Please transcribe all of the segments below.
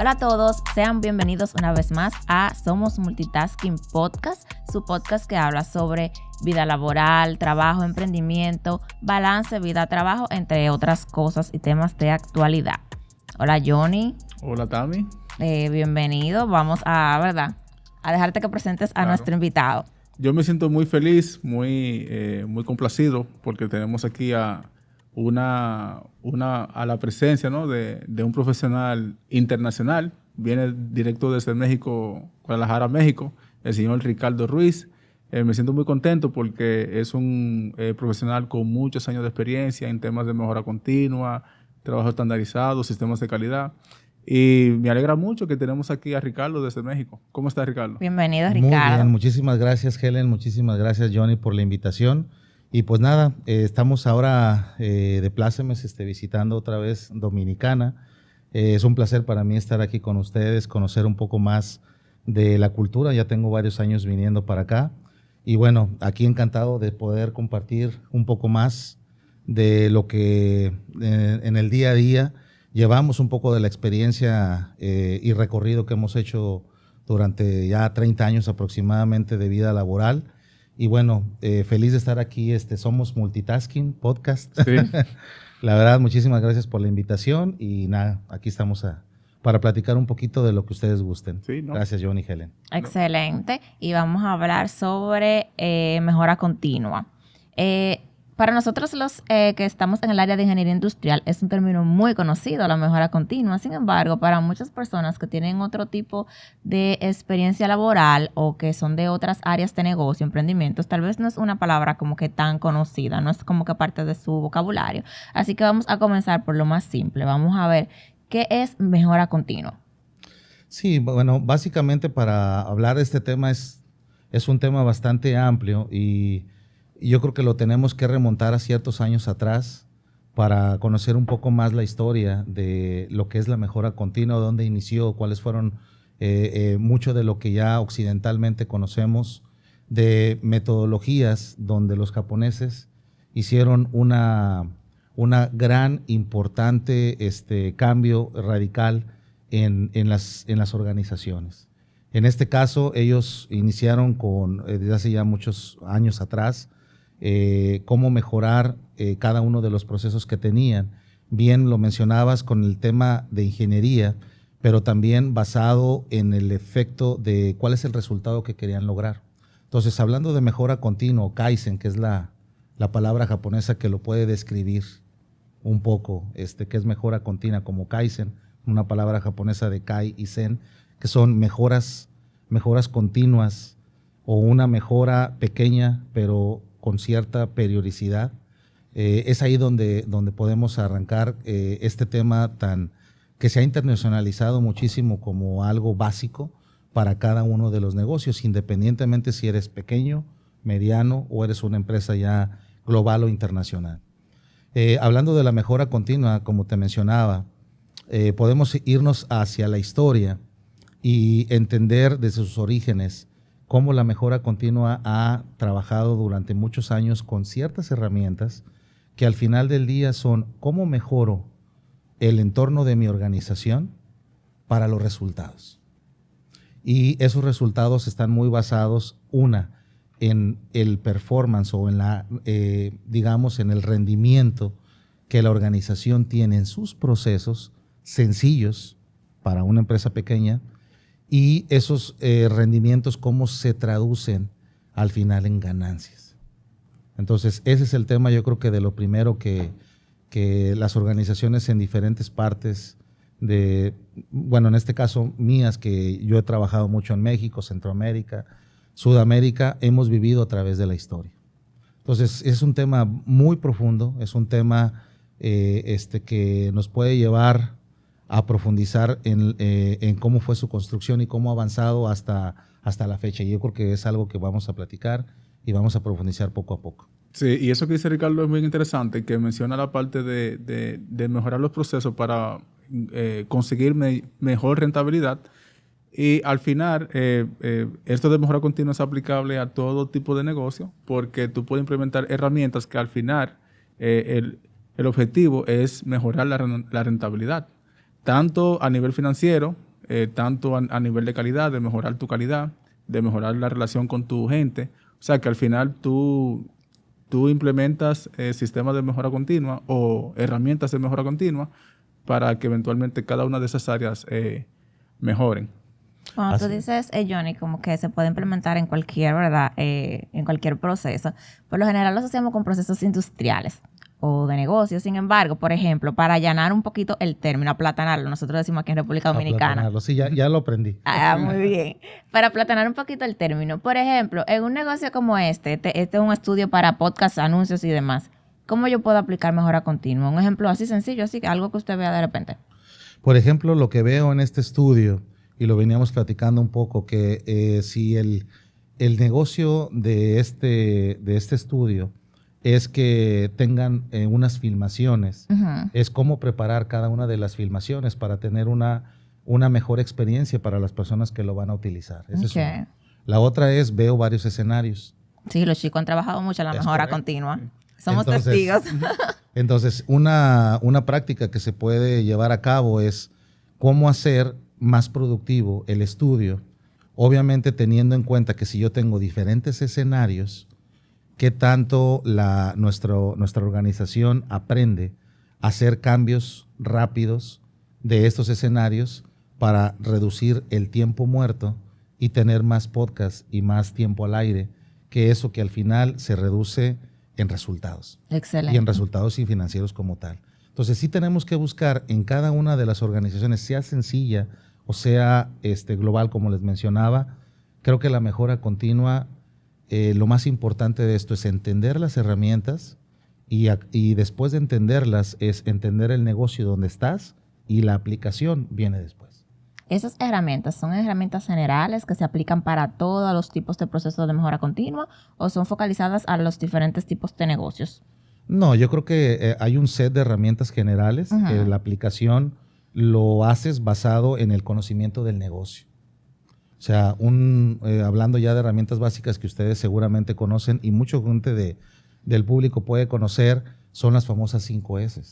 Hola a todos, sean bienvenidos una vez más a Somos Multitasking Podcast, su podcast que habla sobre vida laboral, trabajo, emprendimiento, balance, vida, trabajo, entre otras cosas y temas de actualidad. Hola Johnny. Hola Tami. Bienvenido. Vamos a dejarte que presentes a nuestro invitado. Yo me siento muy feliz, muy complacido porque tenemos aquí a la presencia, ¿no? de un profesional internacional. Viene directo desde México, Guadalajara, México, el señor Ricardo Ruiz. Me siento muy contento porque es un profesional con muchos años de experiencia en temas de mejora continua, trabajo estandarizado, sistemas de calidad. Y me alegra mucho que tenemos aquí a Ricardo desde México. ¿Cómo está, Ricardo? Bienvenido, Ricardo. Muy bien, muchísimas gracias, Helen. Muchísimas gracias, Johnny, por la invitación. Y pues nada, estamos ahora de plácemes visitando otra vez Dominicana. Es un placer para mí estar aquí con ustedes, conocer un poco más de la cultura. Ya tengo varios años viniendo para acá. Y bueno, aquí encantado de poder compartir un poco más de lo que en el día a día llevamos, un poco de la experiencia y recorrido que hemos hecho durante ya 30 años aproximadamente de vida laboral. Y bueno, feliz de estar aquí. Somos Multitasking Podcast. Sí. La verdad, muchísimas gracias por la invitación. Y nada, aquí estamos para platicar un poquito de lo que ustedes gusten. Sí, ¿no? Gracias, Johnny y Helen. Excelente. Y vamos a hablar sobre mejora continua. Para nosotros los que estamos en el área de ingeniería industrial es un término muy conocido, la mejora continua. Sin embargo, para muchas personas que tienen otro tipo de experiencia laboral o que son de otras áreas de negocio, emprendimientos, tal vez no es una palabra como que tan conocida, no es como que parte de su vocabulario. Así que vamos a comenzar por lo más simple. Vamos a ver qué es mejora continua. Sí, bueno, básicamente para hablar de este tema es un tema bastante amplio y yo creo que lo tenemos que remontar a ciertos años atrás para conocer un poco más la historia de lo que es la mejora continua, dónde inició, cuáles fueron mucho de lo que ya occidentalmente conocemos, de metodologías donde los japoneses hicieron una gran, importante cambio radical en las organizaciones. En este caso, ellos iniciaron desde hace ya muchos años atrás, cómo mejorar cada uno de los procesos que tenían. Bien lo mencionabas con el tema de ingeniería, pero también basado en el efecto de cuál es el resultado que querían lograr. Entonces, hablando de mejora continua, o Kaizen, que es la palabra japonesa que lo puede describir un poco, que es mejora continua, como Kaizen, una palabra japonesa de Kai y Zen, que son mejoras continuas o una mejora pequeña, pero con cierta periodicidad. Es ahí donde podemos arrancar este tema que se ha internacionalizado muchísimo como algo básico para cada uno de los negocios, independientemente si eres pequeño, mediano o eres una empresa ya global o internacional. Hablando de la mejora continua, como te mencionaba, podemos irnos hacia la historia y entender desde sus orígenes cómo la mejora continua ha trabajado durante muchos años con ciertas herramientas que al final del día son cómo mejoro el entorno de mi organización para los resultados. Y esos resultados están muy basados, en el performance o en en el rendimiento que la organización tiene en sus procesos sencillos para una empresa pequeña, y esos rendimientos cómo se traducen al final en ganancias. Entonces, ese es el tema, yo creo que de lo primero que las organizaciones en diferentes partes en este caso mías, que yo he trabajado mucho en México, Centroamérica, Sudamérica, hemos vivido a través de la historia. Entonces, es un tema muy profundo, es un tema que nos puede llevar a profundizar en cómo fue su construcción y cómo ha avanzado hasta la fecha. Y yo creo que es algo que vamos a platicar y vamos a profundizar poco a poco. Sí, y eso que dice Ricardo es muy interesante, que menciona la parte de mejorar los procesos para conseguir mejor rentabilidad. Y al final, esto de mejora continua es aplicable a todo tipo de negocio, porque tú puedes implementar herramientas que al final el objetivo es mejorar la rentabilidad, tanto a nivel financiero tanto a nivel de calidad, de mejorar tu calidad, de mejorar la relación con tu gente. O sea, que al final tú implementas sistemas de mejora continua o herramientas de mejora continua para que eventualmente cada una de esas áreas mejoren. Cuando tú dices, Johnny, como que se puede implementar en cualquier, ¿verdad? En cualquier proceso. Por lo general lo hacemos con procesos industriales o de negocios. Sin embargo, por ejemplo, para allanar un poquito el término, aplatanarlo, nosotros decimos aquí en República Dominicana. Aplatanarlo, sí, ya lo aprendí. Muy bien. Para aplatanar un poquito el término. Por ejemplo, en un negocio como este es un estudio para podcasts, anuncios y demás. ¿Cómo yo puedo aplicar mejora continua? Un ejemplo así sencillo, así que algo que usted vea de repente. Por ejemplo, lo que veo en este estudio, y lo veníamos platicando un poco, que si el negocio de este estudio es que tengan unas filmaciones, es cómo preparar cada una de las filmaciones para tener una mejor experiencia para las personas que lo van a utilizar. Esa es una. La otra es, veo varios escenarios. Sí, los chicos han trabajado mucho en la mejora continua. Somos testigos. Entonces, una práctica que se puede llevar a cabo es cómo hacer más productivo el estudio, obviamente teniendo en cuenta que si yo tengo diferentes escenarios, qué tanto nuestra organización aprende a hacer cambios rápidos de estos escenarios para reducir el tiempo muerto y tener más podcasts y más tiempo al aire, que eso que al final se reduce en resultados. Excelente. Y en resultados y financieros como tal. Entonces sí tenemos que buscar en cada una de las organizaciones, sea sencilla o sea global, como les mencionaba. Creo que la mejora continua, lo más importante de esto es entender las herramientas y después de entenderlas es entender el negocio donde estás y la aplicación viene después. ¿Esas herramientas son herramientas generales que se aplican para todos los tipos de procesos de mejora continua o son focalizadas a los diferentes tipos de negocios? No, yo creo que hay un set de herramientas generales que la aplicación lo haces basado en el conocimiento del negocio. O sea, hablando ya de herramientas básicas que ustedes seguramente conocen y mucha gente del público puede conocer, son las famosas 5 S,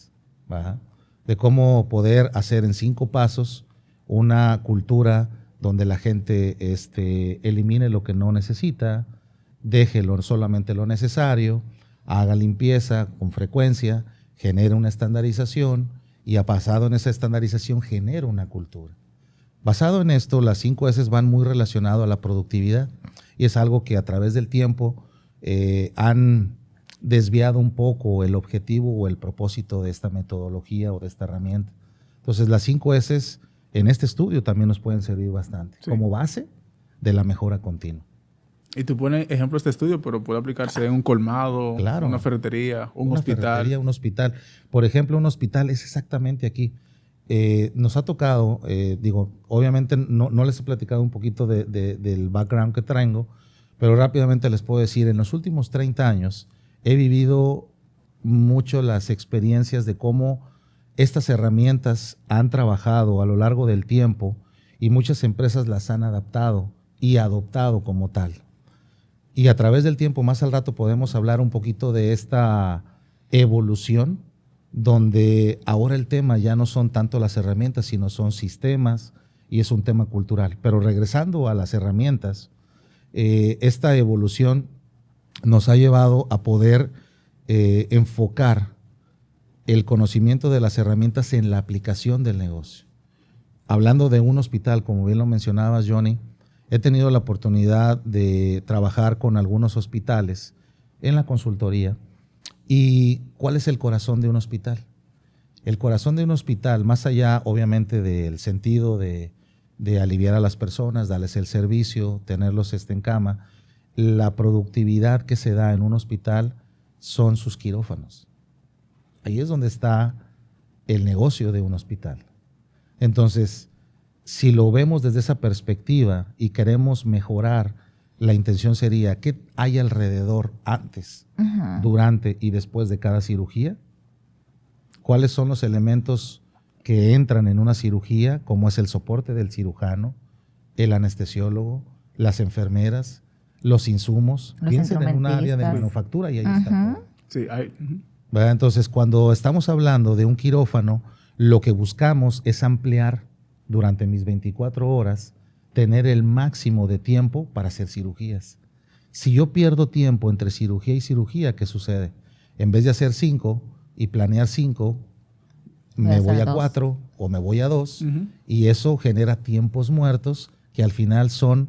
¿verdad? De cómo poder hacer en 5 pasos una cultura donde la gente elimine lo que no necesita, deje solamente lo necesario, haga limpieza con frecuencia, genere una estandarización y basado en esa estandarización genera una cultura. Basado en esto, las 5 S van muy relacionadas a la productividad y es algo que a través del tiempo han desviado un poco el objetivo o el propósito de esta metodología o de esta herramienta. Entonces, las 5 S en este estudio también nos pueden servir bastante como base de la mejora continua. Y tú pones ejemplos de estudio, pero puede aplicarse en un colmado, claro, una ferretería, un hospital. Un hospital. Por ejemplo, un hospital es exactamente aquí. Nos ha tocado, obviamente no les he platicado un poquito del background que traigo, pero rápidamente les puedo decir, en los últimos 30 años he vivido mucho las experiencias de cómo estas herramientas han trabajado a lo largo del tiempo y muchas empresas las han adaptado y adoptado como tal. Y a través del tiempo, más al rato podemos hablar un poquito de esta evolución, donde ahora el tema ya no son tanto las herramientas, sino son sistemas y es un tema cultural. Pero regresando a las herramientas, esta evolución nos ha llevado a poder enfocar el conocimiento de las herramientas en la aplicación del negocio. Hablando de un hospital, como bien lo mencionabas, Johnny, he tenido la oportunidad de trabajar con algunos hospitales en la consultoría. ¿Y cuál es el corazón de un hospital? El corazón de un hospital, más allá obviamente del sentido de aliviar a las personas, darles el servicio, tenerlos en cama, la productividad que se da en un hospital son sus quirófanos. Ahí es donde está el negocio de un hospital. Entonces, si lo vemos desde esa perspectiva y queremos mejorar, la intención sería ¿qué hay alrededor antes, durante y después de cada cirugía? ¿Cuáles son los elementos que entran en una cirugía, como es el soporte del cirujano, el anestesiólogo, las enfermeras, los insumos? Piensen en un área de manufactura y ahí está todo. Sí, Entonces, cuando estamos hablando de un quirófano, lo que buscamos es ampliar durante mis 24 horas, tener el máximo de tiempo para hacer cirugías. Si yo pierdo tiempo entre cirugía y cirugía, ¿qué sucede? En vez de hacer 5 y planear 5, me voy a 4 o me voy a 2, y eso genera tiempos muertos que al final son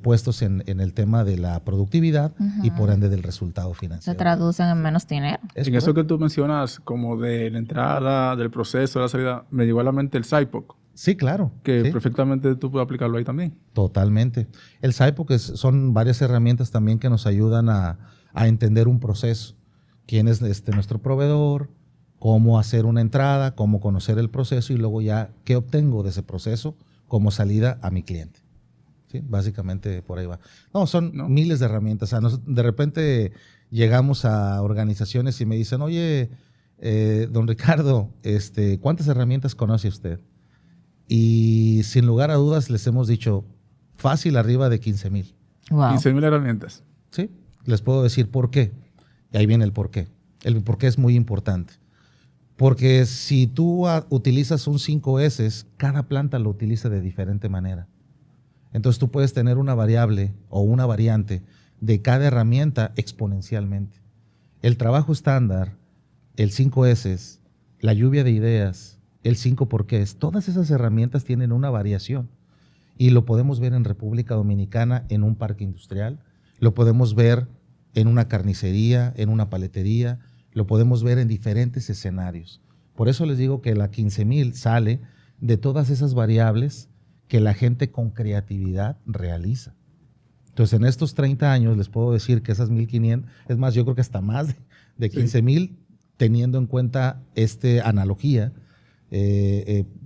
puestos en el tema de la productividad y por ende del resultado financiero. Se traducen en menos dinero. En eso que tú mencionas, como de la entrada, del proceso, de la salida, me llegó a la mente el SIPOC. Sí, claro. Que sí. perfectamente tú puedes aplicarlo ahí también. Totalmente. El SIPOC son varias herramientas también que nos ayudan a entender un proceso. Quién es nuestro proveedor, cómo hacer una entrada, cómo conocer el proceso y luego ya qué obtengo de ese proceso como salida a mi cliente. ¿Sí? Básicamente por ahí va. No, son miles de herramientas. O sea, de repente llegamos a organizaciones y me dicen, oye, don Ricardo, ¿cuántas herramientas conoce usted? Y sin lugar a dudas les hemos dicho fácil arriba de 15,000. Wow. 15,000 herramientas. Sí, les puedo decir por qué. Y ahí viene el por qué. El por qué es muy importante. Porque si tú utilizas un 5S, cada planta lo utiliza de diferente manera. Entonces tú puedes tener una variable o una variante de cada herramienta exponencialmente. El trabajo estándar, el 5S, la lluvia de ideas, el 5 porqués, todas esas herramientas tienen una variación. Y lo podemos ver en República Dominicana en un parque industrial, lo podemos ver en una carnicería, en una paletería, lo podemos ver en diferentes escenarios. Por eso les digo que la 15,000 sale de todas esas variables que la gente con creatividad realiza. Entonces, en estos 30 años les puedo decir que esas 1,500, es más, yo creo que hasta más de 15,000, teniendo en cuenta esta analogía,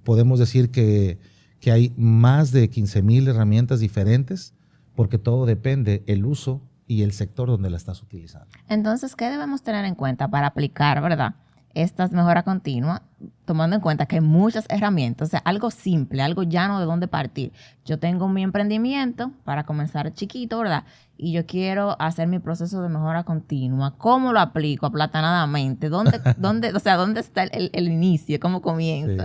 podemos decir que hay más de 15,000 herramientas diferentes porque todo depende el uso y el sector donde la estás utilizando. Entonces, ¿qué debemos tener en cuenta para aplicar, verdad, estas mejoras continuas, tomando en cuenta que hay muchas herramientas, o sea, algo simple, algo llano de dónde partir? Yo tengo mi emprendimiento para comenzar chiquito, ¿verdad? Y yo quiero hacer mi proceso de mejora continua. ¿Cómo lo aplico aplatanadamente? ¿Dónde está el inicio? ¿Cómo comienza?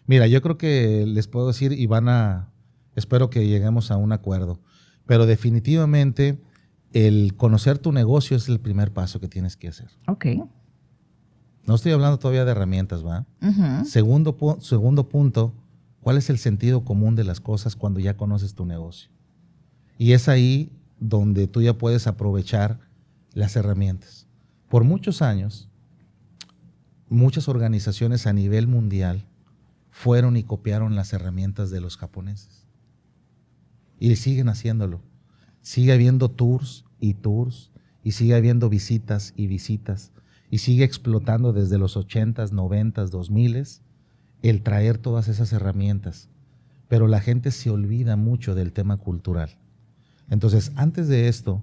Mira, yo creo que les puedo decir y espero que lleguemos a un acuerdo, pero definitivamente el conocer tu negocio es el primer paso que tienes que hacer. Ok. No estoy hablando todavía de herramientas, ¿va? Uh-huh. Segundo punto, ¿cuál es el sentido común de las cosas cuando ya conoces tu negocio? Y es ahí donde tú ya puedes aprovechar las herramientas. Por muchos años, muchas organizaciones a nivel mundial fueron y copiaron las herramientas de los japoneses. Y siguen haciéndolo. Sigue habiendo tours, y sigue habiendo visitas y visitas. Y sigue explotando desde los 80s, 90s, 2000s el traer todas esas herramientas. Pero la gente se olvida mucho del tema cultural. Entonces, antes de esto,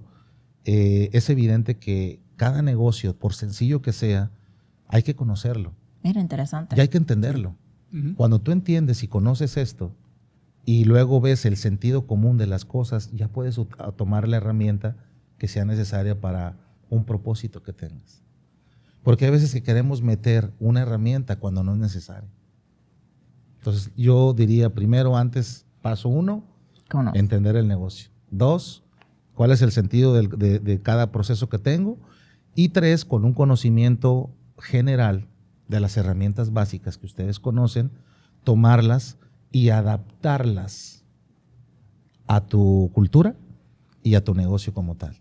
es evidente que cada negocio, por sencillo que sea, hay que conocerlo. Mira, interesante. Y hay que entenderlo. Uh-huh. Cuando tú entiendes y conoces esto, y luego ves el sentido común de las cosas, ya puedes tomar la herramienta que sea necesaria para un propósito que tengas. Porque hay veces que queremos meter una herramienta cuando no es necesaria. Entonces, yo diría primero, paso 1, entender el negocio. 2, cuál es el sentido de cada proceso que tengo. Y 3, con un conocimiento general de las herramientas básicas que ustedes conocen, tomarlas y adaptarlas a tu cultura y a tu negocio como tal.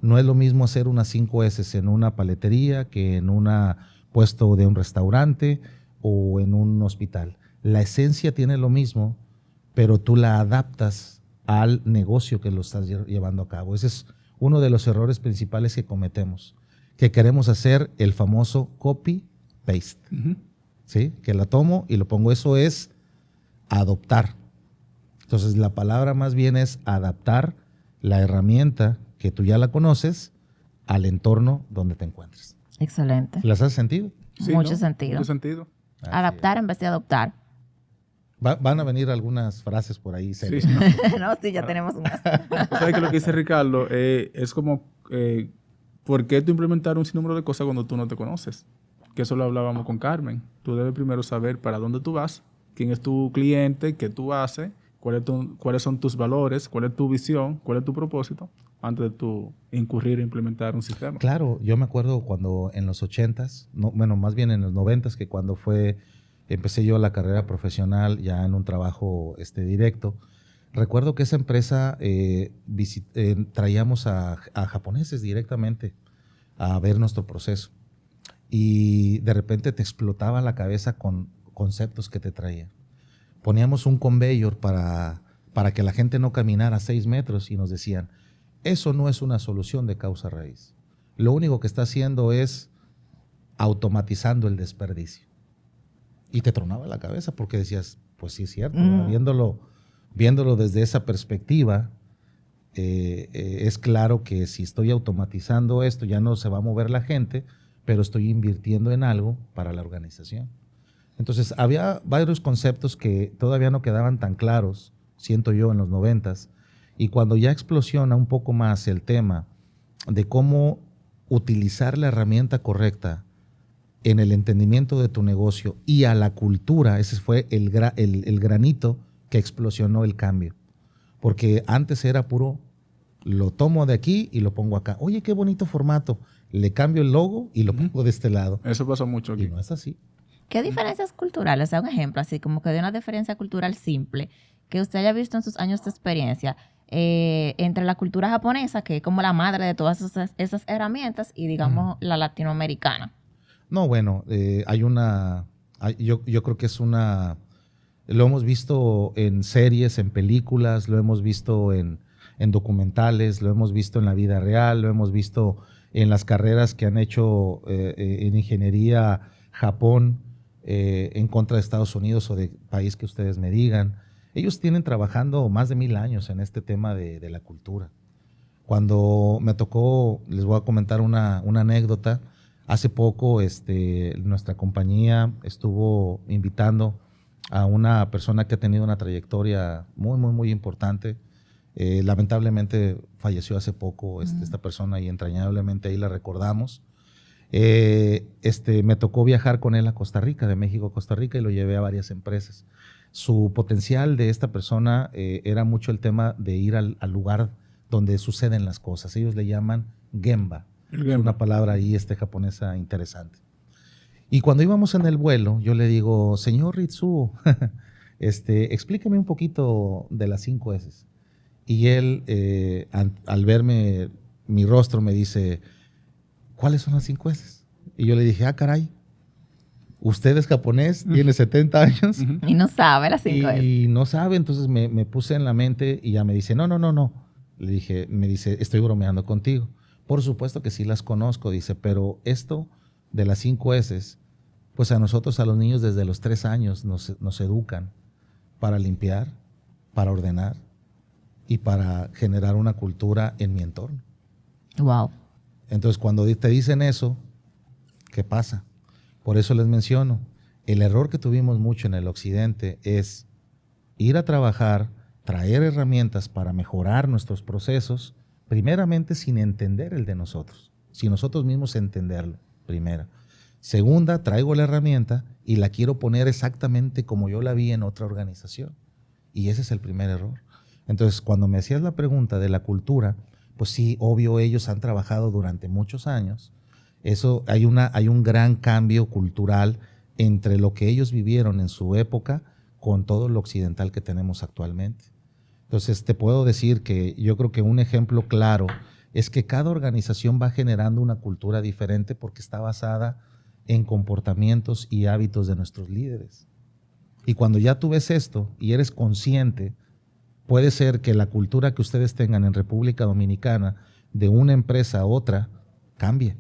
No es lo mismo hacer unas 5S en una paletería que en un puesto de un restaurante o en un hospital. La esencia tiene lo mismo, pero tú la adaptas al negocio que lo estás llevando a cabo. Ese es uno de los errores principales que cometemos, que queremos hacer el famoso copy-paste. Uh-huh. ¿Sí? Que la tomo y lo pongo. Eso es adoptar. Entonces, la palabra más bien es adaptar la herramienta que tú ya la conoces al entorno donde te encuentres. Excelente. ¿Les hace sentido? Sí, Mucho ¿no? sentido. Mucho sentido. Adaptar en vez de adoptar. Van a venir algunas frases por ahí. Sí. No, sí, ya tenemos unas. ¿Sabes que lo que dice Ricardo es como, ¿por qué tú implementar un sinnúmero de cosas cuando tú no te conoces? Que eso lo hablábamos con Carmen. Tú debes primero saber para dónde tú vas quién es tu cliente, qué tú haces, cuáles son tus valores, cuál es tu visión, cuál es tu propósito, antes de tú incurrir e implementar un sistema. Claro, yo me acuerdo cuando en los 80s, más bien en los 90s, que cuando empecé yo la carrera profesional ya en un trabajo directo. Recuerdo que esa empresa traíamos a japoneses directamente a ver nuestro proceso y de repente te explotaba la cabeza con conceptos que te traían. Poníamos un conveyor para que la gente no caminara 6 metros y nos decían, eso no es una solución de causa raíz. Lo único que está haciendo es automatizando el desperdicio. Y te tronaba la cabeza porque decías, pues sí es cierto, viéndolo desde esa perspectiva, es claro que si estoy automatizando esto, ya no se va a mover la gente, pero estoy invirtiendo en algo para la organización. Entonces, había varios conceptos que todavía no quedaban tan claros, siento yo, en los 90s, y cuando ya explosiona un poco más el tema de cómo utilizar la herramienta correcta en el entendimiento de tu negocio y a la cultura, ese fue el granito que explosionó el cambio. Porque antes era puro, lo tomo de aquí y lo pongo acá. Oye, qué bonito formato. Le cambio el logo y lo pongo de este lado. Eso pasa mucho aquí. Y no es así. ¿Qué diferencias culturales? O sea, un ejemplo, así como que de una diferencia cultural simple que usted haya visto en sus años de experiencia entre la cultura japonesa, que es como la madre de todas esas herramientas, y digamos la latinoamericana. No, bueno, yo creo que lo hemos visto en series, en películas, lo hemos visto en documentales, lo hemos visto en la vida real, lo hemos visto en las carreras que han hecho en ingeniería Japón en contra de Estados Unidos o de país que ustedes me digan. Ellos tienen trabajando más de 1000 años en este tema de la cultura. Cuando me tocó, les voy a comentar una anécdota. Hace poco nuestra compañía estuvo invitando a una persona que ha tenido una trayectoria muy, muy, muy importante. Lamentablemente falleció hace poco esta persona y entrañablemente ahí la recordamos. Me tocó viajar con él a Costa Rica, de México a Costa Rica, y lo llevé a varias empresas. Su potencial de esta persona era mucho el tema de ir al lugar donde suceden las cosas. Ellos le llaman Gemba. Es una palabra ahí japonesa interesante. Y cuando íbamos en el vuelo, yo le digo, señor Ritsuo, explíqueme un poquito de las 5 S. Y él, al verme mi rostro, me dice, ¿cuáles son las 5 S? Y yo le dije, caray, usted es japonés, tiene 70 años. Y no sabe las 5 S. Y no sabe, entonces me puse en la mente y ya me dice, no. Me dice, estoy bromeando contigo. Por supuesto que sí las conozco, dice, pero esto de las 5 S, pues a nosotros, a los niños desde los 3 años nos educan para limpiar, para ordenar y para generar una cultura en mi entorno. Wow. Entonces, cuando te dicen eso, ¿qué pasa? Por eso les menciono, el error que tuvimos mucho en el occidente es ir a trabajar, traer herramientas para mejorar nuestros procesos, primeramente sin entender el de nosotros, sin nosotros mismos entenderlo, primera. Segunda, traigo la herramienta y la quiero poner exactamente como yo la vi en otra organización. Y ese es el primer error. Entonces, cuando me hacías la pregunta de la cultura, pues sí, obvio, ellos han trabajado durante muchos años. Eso, hay un gran cambio cultural entre lo que ellos vivieron en su época con todo lo occidental que tenemos actualmente. Entonces, te puedo decir que yo creo que un ejemplo claro es que cada organización va generando una cultura diferente porque está basada en comportamientos y hábitos de nuestros líderes. Y cuando ya tú ves esto y eres consciente, puede ser que la cultura que ustedes tengan en República Dominicana de una empresa a otra cambie.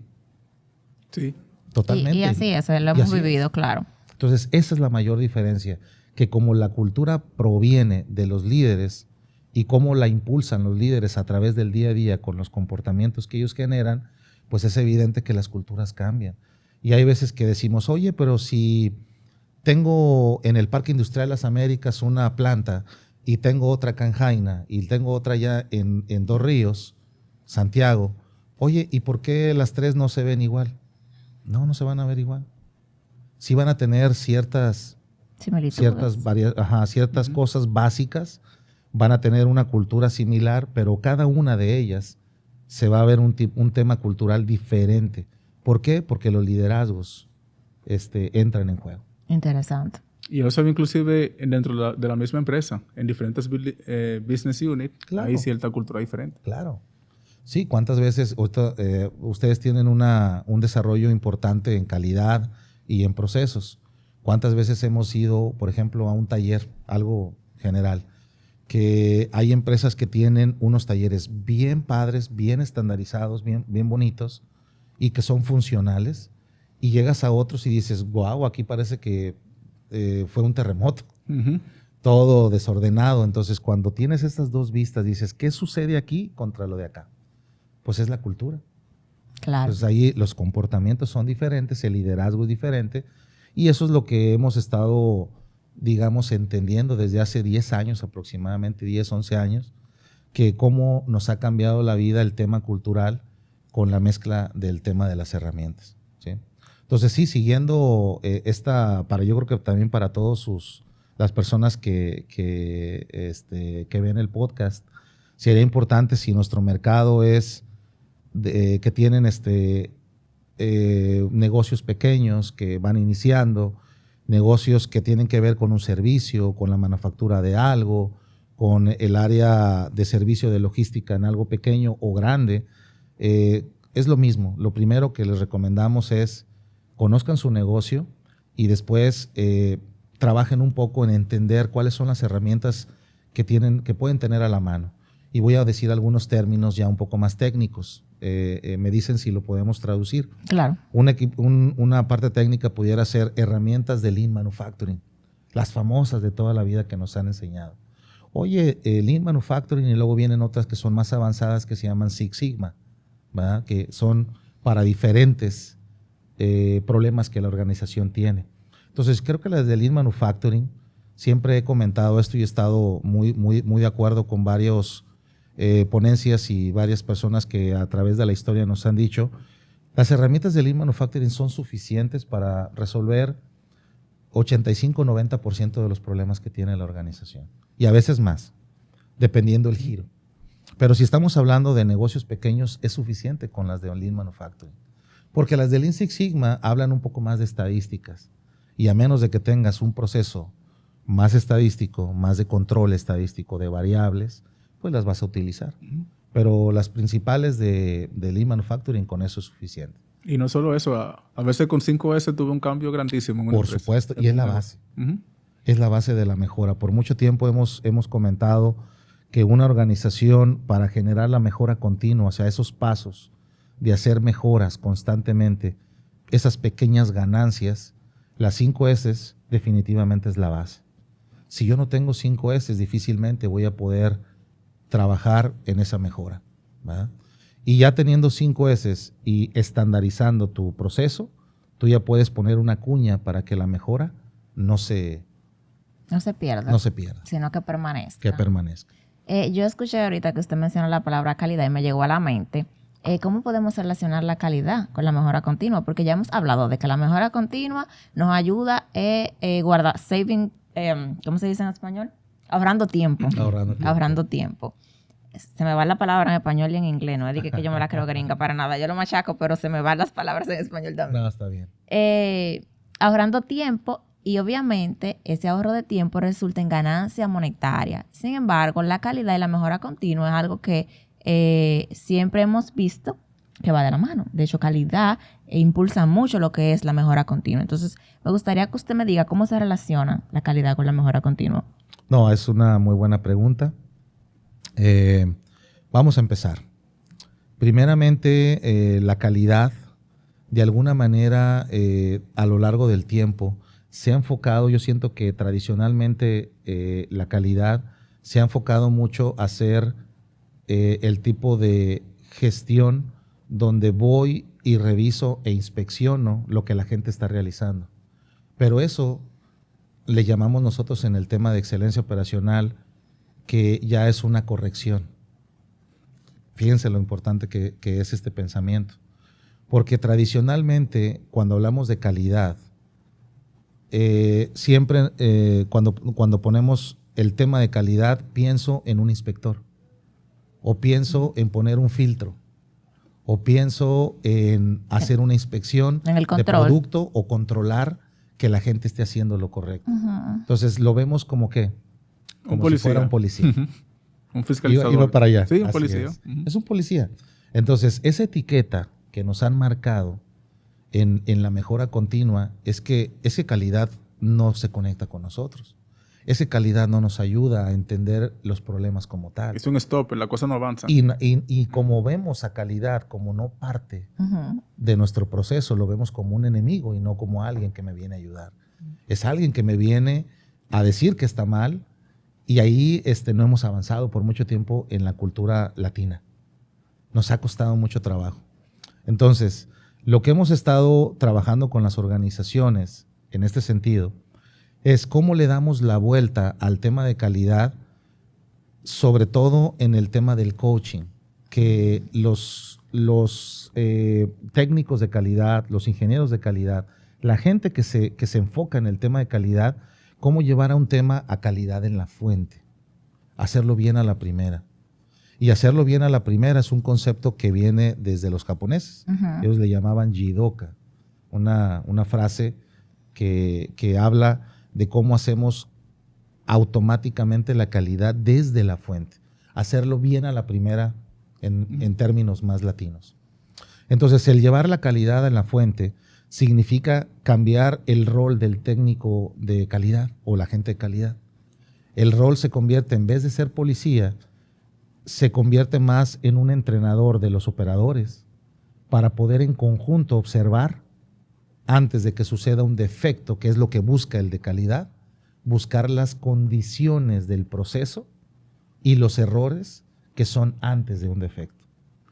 Sí. Totalmente. Y así es, lo hemos vivido, claro. Entonces, esa es la mayor diferencia, que como la cultura proviene de los líderes y cómo la impulsan los líderes a través del día a día con los comportamientos que ellos generan, pues es evidente que las culturas cambian. Y hay veces que decimos, oye, pero si tengo en el Parque Industrial Las Américas una planta y tengo otra acá en Jaina y tengo otra allá en Dos Ríos, Santiago, oye, ¿y por qué las 3 no se ven igual? No se van a ver igual. Sí van a tener ciertas Similitudes. Ciertas cosas básicas van a tener una cultura similar, pero cada una de ellas se va a ver un tema cultural diferente. ¿Por qué? Porque los liderazgos entran en juego. Interesante. Y eso se ve inclusive dentro de la misma empresa, en diferentes business units, Claro. hay cierta cultura diferente. Claro. Sí, ¿cuántas veces ustedes tienen un desarrollo importante en calidad y en procesos? ¿Cuántas veces hemos ido, por ejemplo, a un taller, algo general, que hay empresas que tienen unos talleres bien padres, bien estandarizados, bien bonitos y que son funcionales, y llegas a otros y dices, wow, aquí parece que fue un terremoto, todo desordenado. Entonces, cuando tienes estas dos vistas, dices, ¿qué sucede aquí contra lo de acá? Pues es la cultura. Claro. Entonces ahí los comportamientos son diferentes, el liderazgo es diferente, y eso es lo que hemos estado, digamos, entendiendo desde hace 10 años aproximadamente, 10, 11 años, que cómo nos ha cambiado la vida el tema cultural con la mezcla del tema de las herramientas, ¿sí? Entonces sí, siguiendo yo creo que también para todos las personas que ven el podcast, sería importante si nuestro mercado es que tienen negocios pequeños que van iniciando, negocios que tienen que ver con un servicio, con la manufactura de algo, con el área de servicio de logística en algo pequeño o grande, es lo mismo. Lo primero que les recomendamos es conozcan su negocio y después trabajen un poco en entender cuáles son las herramientas que pueden tener a la mano. Y voy a decir algunos términos ya un poco más técnicos. Me dicen si lo podemos traducir. Claro. Una parte técnica pudiera ser herramientas de Lean Manufacturing, las famosas de toda la vida que nos han enseñado. Oye, Lean Manufacturing, y luego vienen otras que son más avanzadas que se llaman Six Sigma, ¿verdad? Que son para diferentes problemas que la organización tiene. Entonces, creo que las de Lean Manufacturing, siempre he comentado esto y he estado muy de acuerdo con varios ponencias y varias personas que a través de la historia nos han dicho, las herramientas de Lean Manufacturing son suficientes para resolver 85-90% de los problemas que tiene la organización. Y a veces más, dependiendo del giro. Pero si estamos hablando de negocios pequeños, es suficiente con las de Lean Manufacturing. Porque las de Lean Six Sigma hablan un poco más de estadísticas. Y a menos de que tengas un proceso más estadístico, más de control estadístico de variables, pues las vas a utilizar. Pero las principales de Lean Manufacturing, con eso es suficiente. Y no solo eso, a veces con 5S tuve un cambio grandísimo en una empresa. Por supuesto, y es la base. Es la base de la mejora. Por mucho tiempo hemos comentado que una organización, para generar la mejora continua, o sea, esos pasos de hacer mejoras constantemente, esas pequeñas ganancias, las 5S definitivamente es la base. Si yo no tengo 5S, difícilmente voy a poder trabajar en esa mejora, ¿verdad? Y ya teniendo 5S y estandarizando tu proceso, tú ya puedes poner una cuña para que la mejora no se pierda, sino que permanezca. Que permanezca. Yo escuché ahorita que usted mencionó la palabra calidad y me llegó a la mente. ¿Cómo podemos relacionar la calidad con la mejora continua? Porque ya hemos hablado de que la mejora continua nos ayuda a saving, ¿cómo se dice en español? Ahorrando tiempo. Ahorrando tiempo. Se me va la palabra en español y en inglés. No es que yo me la creo gringa para nada. Yo lo machaco, pero se me van las palabras en español también. No, está bien. Ahorrando tiempo, y obviamente ese ahorro de tiempo resulta en ganancia monetaria. Sin embargo, la calidad y la mejora continua es algo que siempre hemos visto que va de la mano. De hecho, calidad impulsa mucho lo que es la mejora continua. Entonces, me gustaría que usted me diga cómo se relaciona la calidad con la mejora continua. No, es una muy buena pregunta. Vamos a empezar. Primeramente, la calidad, de alguna manera, a lo largo del tiempo, se ha enfocado, yo siento que tradicionalmente la calidad se ha enfocado mucho a ser el tipo de gestión donde voy y reviso e inspecciono lo que la gente está realizando. Pero eso le llamamos nosotros en el tema de excelencia operacional que ya es una corrección. Fíjense lo importante que es este pensamiento. Porque tradicionalmente, cuando hablamos de calidad, siempre cuando ponemos el tema de calidad, pienso en un inspector, o pienso en poner un filtro, o pienso en hacer una inspección En el de control. producto o controlar que la gente esté haciendo lo correcto. Entonces lo vemos como que, como si fuera un policía. Un fiscalizador. Iba para allá. Sí, un Así policía. es. Es un policía. Entonces, esa etiqueta que nos han marcado en la mejora continua es que esa calidad no se conecta con nosotros. Esa calidad no nos ayuda a entender los problemas como tal. Es un stop, la cosa no avanza. Y como vemos a calidad como no parte de nuestro proceso, lo vemos como un enemigo y no como alguien que me viene a ayudar. Es alguien que me viene a decir que está mal, y ahí no hemos avanzado por mucho tiempo en la cultura latina. Nos ha costado mucho trabajo. Entonces, lo que hemos estado trabajando con las organizaciones en este sentido es cómo le damos la vuelta al tema de calidad, sobre todo en el tema del coaching, que los técnicos de calidad, los ingenieros de calidad, la gente que se enfoca en el tema de calidad, cómo llevar a un tema a calidad en la fuente, hacerlo bien a la primera. Y hacerlo bien a la primera es un concepto que viene desde los japoneses. Ellos le llamaban jidoka, una frase que habla de cómo hacemos automáticamente la calidad desde la fuente. Hacerlo bien a la primera en términos más latinos. Entonces, el llevar la calidad en la fuente significa cambiar el rol del técnico de calidad o la gente de calidad. El rol se convierte, en vez de ser policía, se convierte más en un entrenador de los operadores para poder en conjunto observar antes de que suceda un defecto, que es lo que busca el de calidad, buscar las condiciones del proceso y los errores que son antes de un defecto.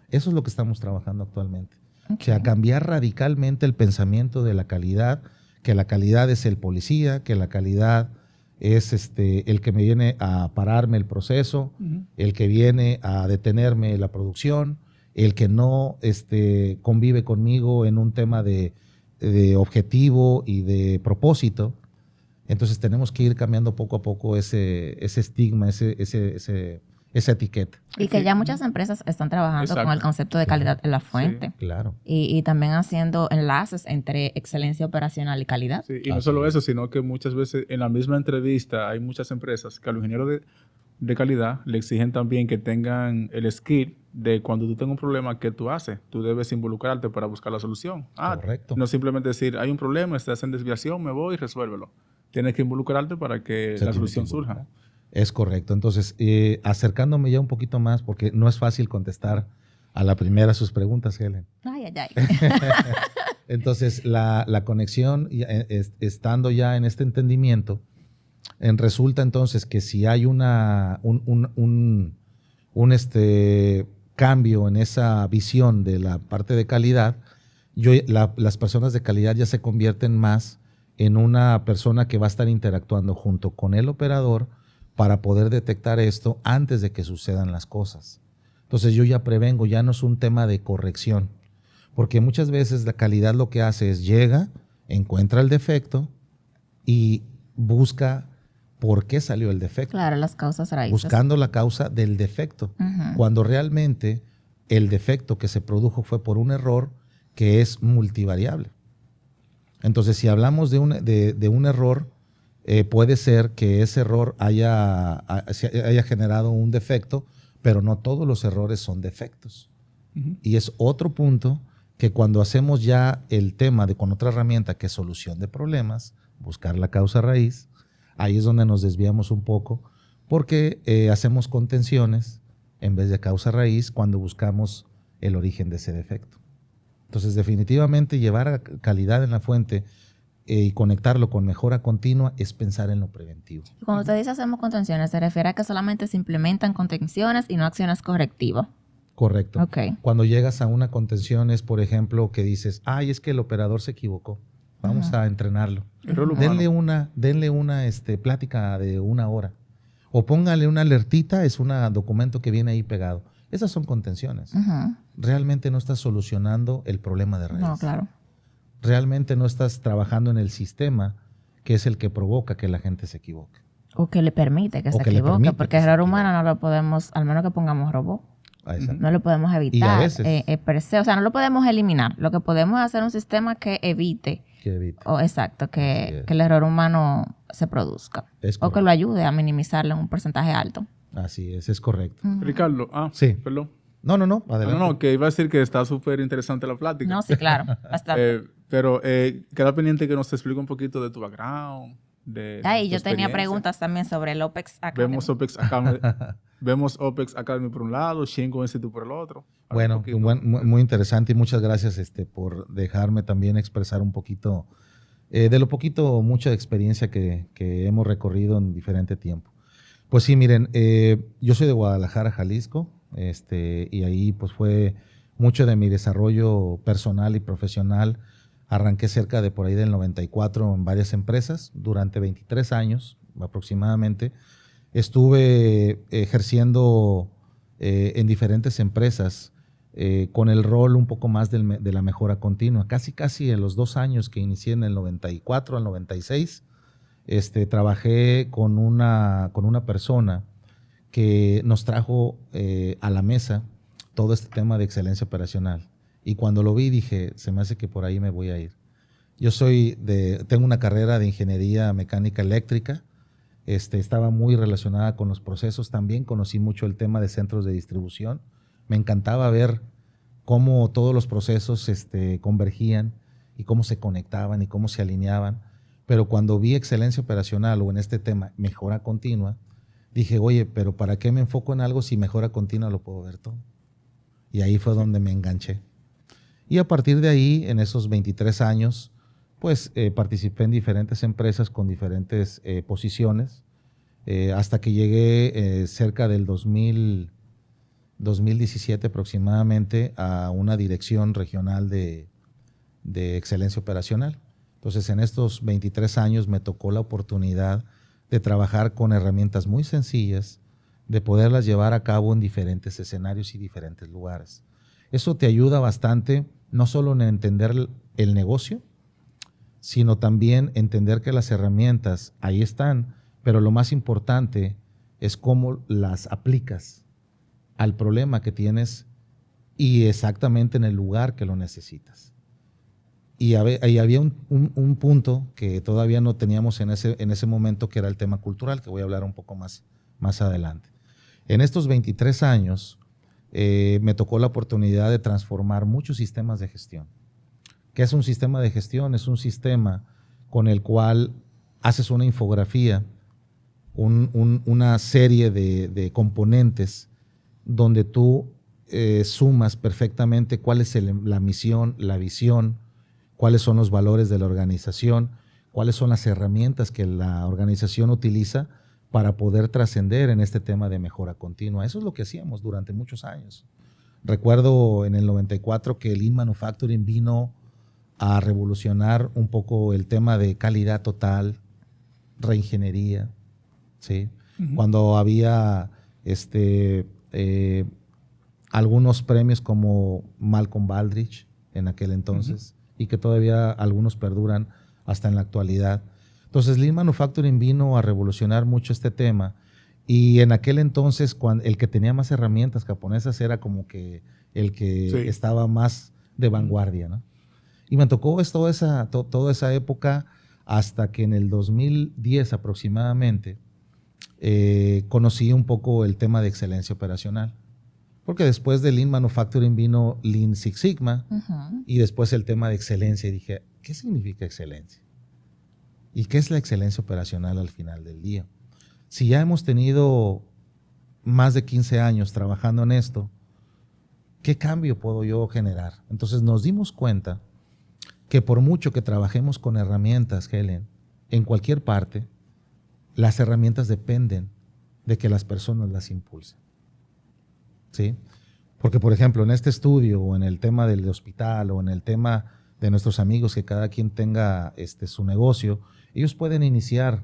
Eso es lo que estamos trabajando actualmente. Okay. O sea, cambiar radicalmente el pensamiento de la calidad, que la calidad es el policía, que la calidad es el que me viene a pararme el proceso, el que viene a detenerme la producción, el que no convive conmigo en un tema de objetivo y de propósito. Entonces tenemos que ir cambiando poco a poco ese estigma, esa etiqueta. Y que ya muchas empresas están trabajando con el concepto de calidad en la fuente. Sí, claro. Y también haciendo enlaces entre excelencia operacional y calidad. Sí, y no solo eso, sino que muchas veces en la misma entrevista hay muchas empresas que a los ingenieros de calidad le exigen también que tengan el skill de cuando tú tengas un problema, ¿qué tú haces? Tú debes involucrarte para buscar la solución. Correcto. No simplemente decir, hay un problema, estás en desviación, me voy y resuélvelo. Tienes que involucrarte para que la solución surja. Es correcto. Entonces, acercándome ya un poquito más, porque no es fácil contestar a la primera sus preguntas, Helen. Ay. Entonces, la conexión, estando ya en este entendimiento, resulta entonces que si hay un cambio en esa visión de la parte de calidad, las personas de calidad ya se convierten más en una persona que va a estar interactuando junto con el operador para poder detectar esto antes de que sucedan las cosas. Entonces yo ya prevengo, ya no es un tema de corrección, porque muchas veces la calidad lo que hace es llega, encuentra el defecto y busca por qué salió el defecto. Claro, las causas raíces. Buscando la causa del defecto, cuando realmente el defecto que se produjo fue por un error que es multivariable. Entonces, si hablamos de un error, puede ser que ese error haya generado un defecto, pero no todos los errores son defectos. Y es otro punto que cuando hacemos ya el tema con otra herramienta que es solución de problemas, buscar la causa raíz, ahí es donde nos desviamos un poco, porque hacemos contenciones en vez de causa raíz cuando buscamos el origen de ese defecto. Entonces, definitivamente llevar a calidad en la fuente y conectarlo con mejora continua es pensar en lo preventivo. Cuando usted dice hacemos contenciones, se refiere a que solamente se implementan contenciones y no acciones correctivas. Correcto. Okay. Cuando llegas a una contención es, por ejemplo, que dices, es que el operador se equivocó. Vamos a entrenarlo. Denle una plática de 1 hora. O póngale una alertita, es un documento que viene ahí pegado. Esas son contenciones. Realmente no estás solucionando el problema de raíz. No, claro. Realmente no estás trabajando en el sistema que es el que provoca que la gente se equivoque. O que le permite que O se que le equivoque, permite porque que se error equivoque. humano no lo podemos, al menos que pongamos robot, Exacto. no lo podemos evitar. Y a veces- per se, o sea, no lo podemos eliminar. Lo que podemos hacer es un sistema que evite, Que evite. exacto, Así que es. el error humano se produzca. Es O que correcto. lo ayude a minimizarlo en un porcentaje alto. Así es correcto. Ricardo, Sí. perdón. No, No, adelante. no, que iba a decir que está súper interesante la plática. No, sí, claro, bastante. Pero queda pendiente que nos explique un poquito de tu background. De Ay, tu yo tenía experiencia. preguntas también sobre el OPEX Academy. Vemos OPEX Academy por un lado, Shingo Institute por el otro. Bueno, Un poquito. muy interesante y muchas gracias por dejarme también expresar un poquito de lo poquito, mucha experiencia que hemos recorrido en diferente tiempo. Pues sí, miren, yo soy de Guadalajara, Jalisco, y ahí pues fue mucho de mi desarrollo personal y profesional. Arranqué cerca de por ahí del 94 en varias empresas, durante 23 años aproximadamente. Estuve ejerciendo en diferentes empresas con el rol un poco más de la mejora continua. Casi en los 2 años que inicié en el 94 al 96, trabajé con una persona que nos trajo a la mesa todo este tema de excelencia operacional. Y cuando lo vi dije, se me hace que por ahí me voy a ir. Yo tengo una carrera de ingeniería mecánica eléctrica. Estaba muy relacionada con los procesos. También conocí mucho el tema de centros de distribución. Me encantaba ver cómo todos los procesos convergían y cómo se conectaban y cómo se alineaban. Pero cuando vi excelencia operacional o en este tema mejora continua, dije, oye, pero ¿para qué me enfoco en algo si mejora continua lo puedo ver todo? Y ahí fue donde me enganché. Y a partir de ahí, en esos 23 años, pues participé en diferentes empresas con diferentes posiciones, hasta que llegué cerca del 2017 aproximadamente a una dirección regional de excelencia operacional. Entonces, en estos 23 años me tocó la oportunidad de trabajar con herramientas muy sencillas, de poderlas llevar a cabo en diferentes escenarios y diferentes lugares. Eso te ayuda bastante, no solo en entender el negocio, sino también entender que las herramientas ahí están, pero lo más importante es cómo las aplicas al problema que tienes y exactamente en el lugar que lo necesitas. Y había un punto que todavía no teníamos en ese momento, que era el tema cultural, que voy a hablar un poco más adelante. En estos 23 años me tocó la oportunidad de transformar muchos sistemas de gestión. ¿Qué es un sistema de gestión? Es un sistema con el cual haces una infografía, una serie de componentes donde tú sumas perfectamente cuál es la misión, la visión, cuáles son los valores de la organización, cuáles son las herramientas que la organización utiliza para poder trascender en este tema de mejora continua. Eso es lo que hacíamos durante muchos años. Recuerdo en el 94 que el Lean Manufacturing vino a revolucionar un poco el tema de calidad total, reingeniería, ¿sí? Uh-huh. Cuando había algunos premios como Malcolm Baldrige en aquel entonces, uh-huh, y que todavía algunos perduran hasta en la actualidad. Entonces, Lean Manufacturing vino a revolucionar mucho este tema, y en aquel entonces el que tenía más herramientas japonesas era como que el que estaba más de vanguardia, ¿no? Y me tocó toda esa época hasta que en el 2010 aproximadamente conocí un poco el tema de excelencia operacional. Porque después de Lean Manufacturing vino Lean Six Sigma, uh-huh, y después el tema de excelencia. Y dije, ¿qué significa excelencia? ¿Y qué es la excelencia operacional al final del día? Si ya hemos tenido más de 15 años trabajando en esto, ¿qué cambio puedo yo generar? Entonces nos dimos cuenta que por mucho que trabajemos con herramientas, Helen, en cualquier parte, las herramientas dependen de que las personas las impulsen. ¿Sí? Porque, por ejemplo, en este estudio o en el tema del hospital o en el tema de nuestros amigos, que cada quien tenga su negocio, ellos pueden iniciar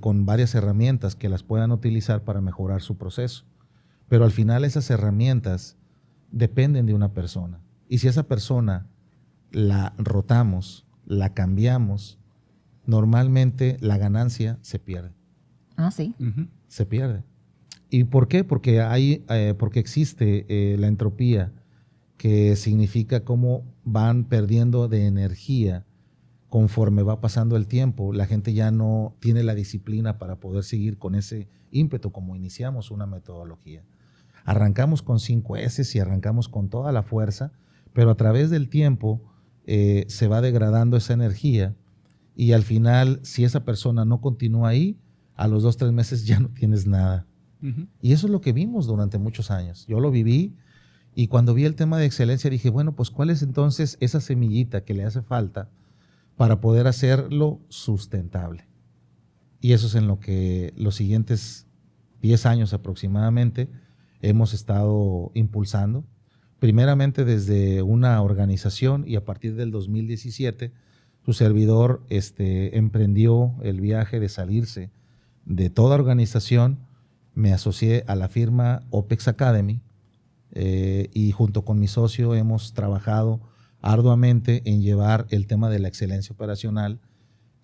con varias herramientas que las puedan utilizar para mejorar su proceso. Pero al final esas herramientas dependen de una persona. Y si esa persona la rotamos, la cambiamos, normalmente la ganancia se pierde. Ah, sí. Se pierde. ¿Y por qué? Porque existe la entropía, que significa cómo van perdiendo de energía conforme va pasando el tiempo. La gente ya no tiene la disciplina para poder seguir con ese ímpetu como iniciamos una metodología. Arrancamos con 5 S y arrancamos con toda la fuerza, pero a través del tiempo se va degradando esa energía y al final, si esa persona no continúa ahí, a los 2, 3 meses ya no tienes nada. Y eso es lo que vimos durante muchos años. Yo lo viví y cuando vi el tema de excelencia dije, bueno, pues ¿cuál es entonces esa semillita que le hace falta para poder hacerlo sustentable? Y eso es en lo que los siguientes 10 años aproximadamente hemos estado impulsando. Primeramente desde una organización y a partir del 2017 su servidor emprendió el viaje de salirse de toda organización. Me asocié a la firma OPEX Academy y junto con mi socio hemos trabajado arduamente en llevar el tema de la excelencia operacional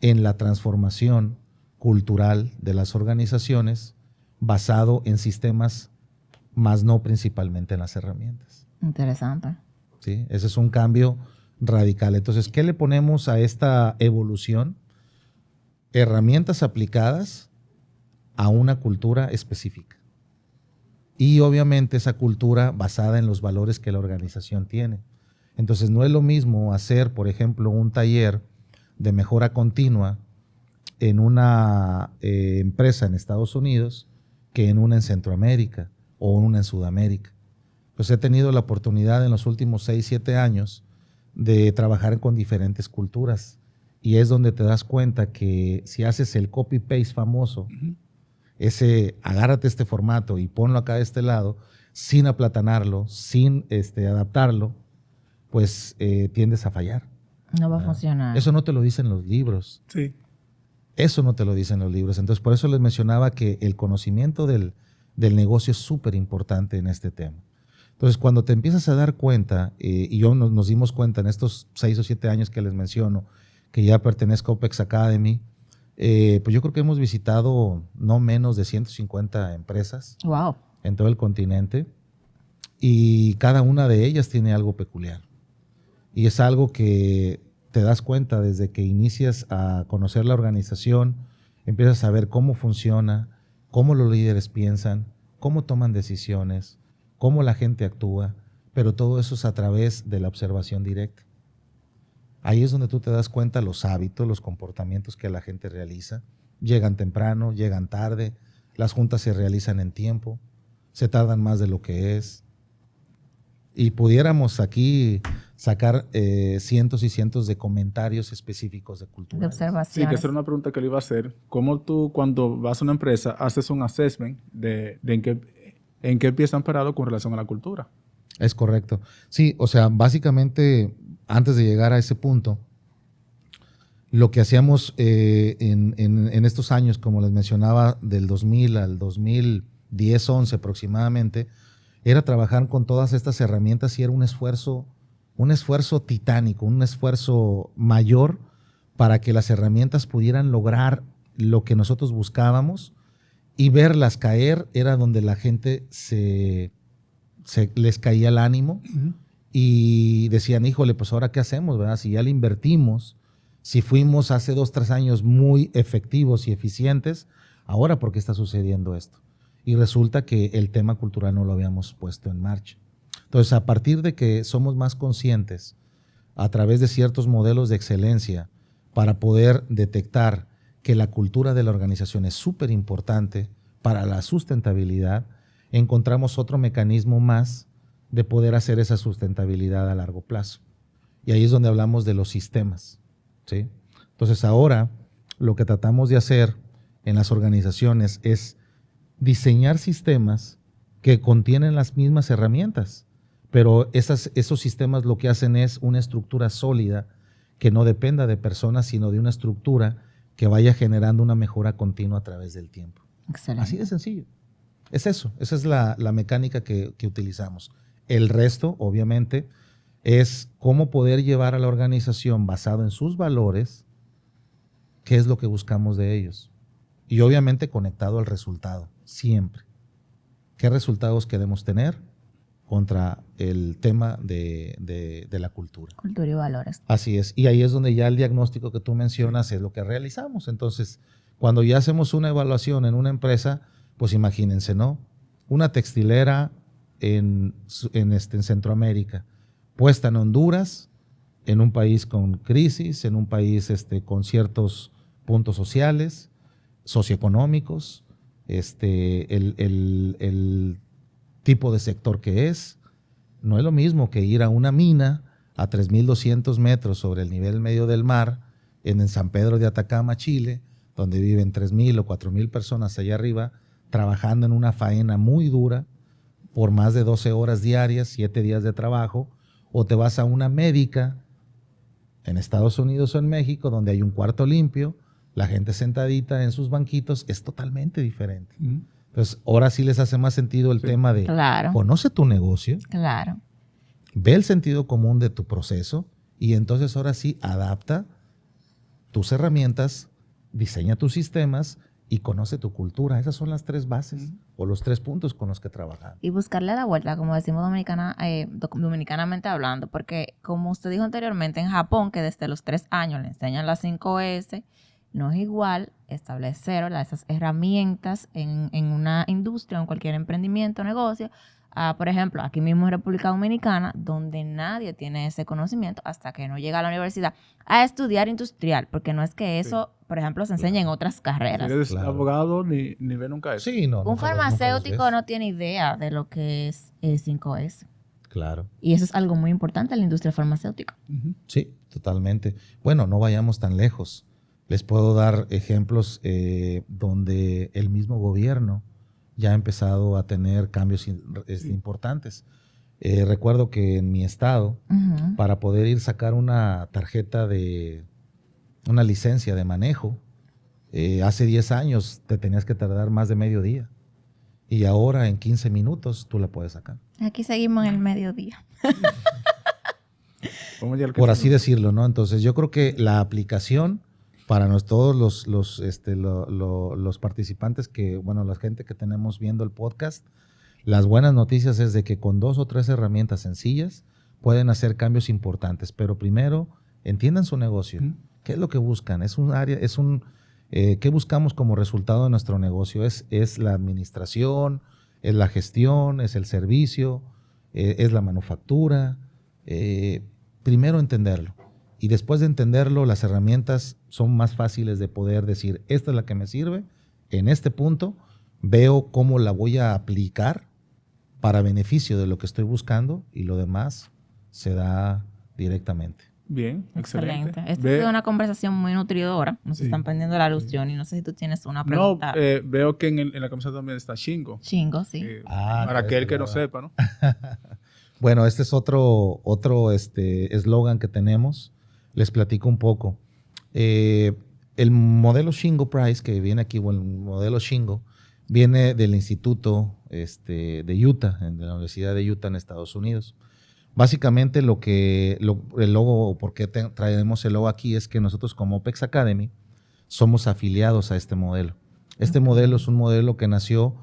en la transformación cultural de las organizaciones basado en sistemas, más no principalmente en las herramientas. Interesante. ¿Sí? Ese es un cambio radical. Entonces, ¿qué le ponemos a esta evolución? Herramientas aplicadas a una cultura específica. Y obviamente esa cultura basada en los valores que la organización tiene. Entonces no es lo mismo hacer, por ejemplo, un taller de mejora continua en una empresa en Estados Unidos que en una en Centroamérica o una en Sudamérica. Pues he tenido la oportunidad en los últimos 6, 7 años de trabajar con diferentes culturas y es donde te das cuenta que si haces el copy-paste famoso, ese agárrate este formato y ponlo acá de este lado, sin aplatanarlo, sin adaptarlo, pues tiendes a fallar. No va a funcionar. Eso no te lo dicen los libros. Sí. Eso no te lo dicen los libros. Entonces, por eso les mencionaba que el conocimiento del negocio es súper importante en este tema. Entonces, cuando te empiezas a dar cuenta, y nos dimos cuenta en estos 6 o 7 años que les menciono, que ya pertenezco a OPEX Academy, pues yo creo que hemos visitado no menos de 150 empresas en todo el continente y cada una de ellas tiene algo peculiar. Y es algo que te das cuenta desde que inicias a conocer la organización, empiezas a ver cómo funciona, cómo los líderes piensan, cómo toman decisiones, cómo la gente actúa, pero todo eso es a través de la observación directa. Ahí es donde tú te das cuenta los hábitos, los comportamientos que la gente realiza. Llegan temprano, llegan tarde, las juntas se realizan en tiempo, se tardan más de lo que es. Y pudiéramos aquí sacar cientos y cientos de comentarios específicos de cultura. De observaciones. Sí, que esa era una pregunta que le iba a hacer. ¿Cómo tú, cuando vas a una empresa, haces un assessment de en qué pie están parados con relación a la cultura? Es correcto. Sí, o sea, básicamente, antes de llegar a ese punto, lo que hacíamos en estos años, como les mencionaba, del 2000 al 2010, 11 aproximadamente, era trabajar con todas estas herramientas y era un esfuerzo titánico, un esfuerzo mayor para que las herramientas pudieran lograr lo que nosotros buscábamos y verlas caer era donde la gente les caía el ánimo y decían, híjole, pues ahora qué hacemos, ¿verdad? Si ya le invertimos, si fuimos hace 2, 3 años muy efectivos y eficientes, ahora ¿por qué está sucediendo esto? Y resulta que el tema cultural no lo habíamos puesto en marcha. Entonces, a partir de que somos más conscientes a través de ciertos modelos de excelencia para poder detectar que la cultura de la organización es súper importante para la sustentabilidad, encontramos otro mecanismo más de poder hacer esa sustentabilidad a largo plazo. Y ahí es donde hablamos de los sistemas, ¿sí? Entonces ahora lo que tratamos de hacer en las organizaciones es diseñar sistemas que contienen las mismas herramientas, pero esos sistemas lo que hacen es una estructura sólida que no dependa de personas, sino de una estructura que vaya generando una mejora continua a través del tiempo. Excelente. Así de sencillo. Es eso, esa es la mecánica que utilizamos. El resto, obviamente, es cómo poder llevar a la organización basado en sus valores qué es lo que buscamos de ellos. Y obviamente conectado al resultado, siempre. ¿Qué resultados queremos tener contra el tema de la cultura? Cultura y valores. Así es. Y ahí es donde ya el diagnóstico que tú mencionas es lo que realizamos. Entonces, cuando ya hacemos una evaluación en una empresa, pues imagínense, ¿no? Una textilera en Centroamérica, puesta en Honduras, en un país con crisis, en un país con ciertos puntos sociales, socioeconómicos, el tipo de sector que es. No es lo mismo que ir a una mina a 3.200 metros sobre el nivel medio del mar en San Pedro de Atacama, Chile, donde viven 3.000 o 4.000 personas allá arriba, trabajando en una faena muy dura por más de 12 horas diarias, 7 días de trabajo, o te vas a una médica en Estados Unidos o en México, donde hay un cuarto limpio, la gente sentadita en sus banquitos, es totalmente diferente. Entonces, ahora sí les hace más sentido el tema de conoce tu negocio, ve el sentido común de tu proceso y entonces ahora sí adapta tus herramientas, diseña tus sistemas y conoce tu cultura. Esas son las 3 bases o los 3 puntos con los que trabajar. Y buscarle la vuelta, como decimos dominicanamente hablando, porque como usted dijo anteriormente, en Japón, que desde los 3 años le enseñan las 5S, no es igual establecer, ¿verdad?, esas herramientas en una industria o en cualquier emprendimiento o negocio, por ejemplo, aquí mismo en República Dominicana, donde nadie tiene ese conocimiento hasta que no llega a la universidad a estudiar industrial, porque no es que eso, por ejemplo, se enseña en otras carreras. Si eres abogado, ni ve nunca eso. Sí, no, un farmacéutico no tiene idea de lo que es 5S. Claro. Y eso es algo muy importante en la industria farmacéutica. Sí, totalmente. Bueno, no vayamos tan lejos. Les puedo dar ejemplos donde el mismo gobierno ya ha empezado a tener cambios importantes. Recuerdo que en mi estado, para poder ir a sacar una tarjeta una licencia de manejo, hace 10 años te tenías que tardar más de medio día. Y ahora en 15 minutos tú la puedes sacar. Aquí seguimos en el mediodía. Por así decirlo, ¿no? Entonces yo creo que la aplicación para todos los participantes la gente que tenemos viendo el podcast, las buenas noticias es de que con 2 o 3 herramientas sencillas pueden hacer cambios importantes. Pero primero, entiendan su negocio. ¿Qué es lo que buscan? ¿Qué buscamos como resultado de nuestro negocio? Es la administración, es la gestión, es el servicio, es la manufactura. Primero entenderlo. Y después de entenderlo, las herramientas son más fáciles de poder decir, esta es la que me sirve, en este punto veo cómo la voy a aplicar para beneficio de lo que estoy buscando y lo demás se da directamente. Bien, excelente. Esta ha sido una conversación muy nutridora. Nos están prendiendo la luz, Johnny. No sé si tú tienes una pregunta. No, veo que en la camisa también está Shingo. Shingo, sí. Para aquel que no sepa, ¿no? Bueno, este es otro eslogan que tenemos. Les platico un poco. El modelo Shingo Price, que viene aquí, o el modelo Shingo, viene del Instituto de Utah, de la Universidad de Utah en Estados Unidos. Básicamente el logo, o por qué traemos el logo aquí, es que nosotros como OPEX Academy somos afiliados a este modelo. Este modelo es un modelo que nació